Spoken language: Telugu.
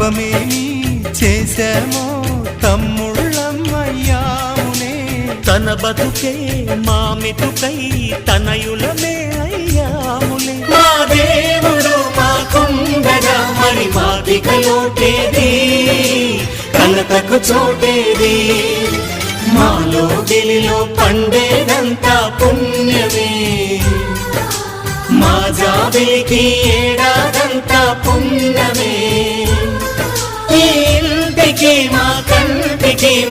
పాపమేమి చేశామో తమ్ముళ్ళమయ్యామునే. తన బతుకే మా మెతుకై తనయులమే అయ్యాములే. మా దేవుడు మాకుండగా మరి మాదిక లోటేది, కలతకు చోటేది. మాలో గిలిలో పండేదంతా పుణ్యమే, మా జాబిలికి ఏడాదంతా పుణ్యమే. ఈ ఇంటికి మా కంటికి